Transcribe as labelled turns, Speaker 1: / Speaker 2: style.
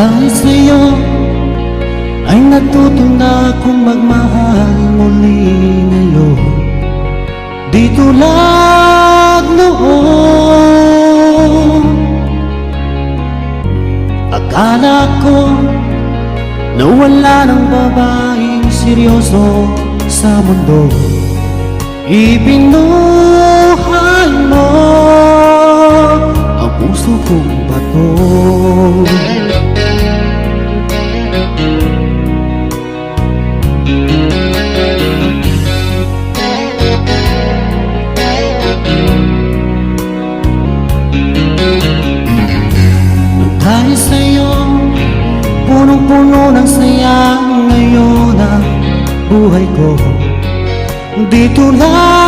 Speaker 1: Dahil sa'yo ay natuto na akong magmahal muli ngayon. Di tulad noon, akala ko na wala ng babaeng seryoso sa mundo. Ibinuhay mo ang puso kong bato. Dahil sa'yo, punong-puno ng saya ngayon ang buhay ko. Di tulad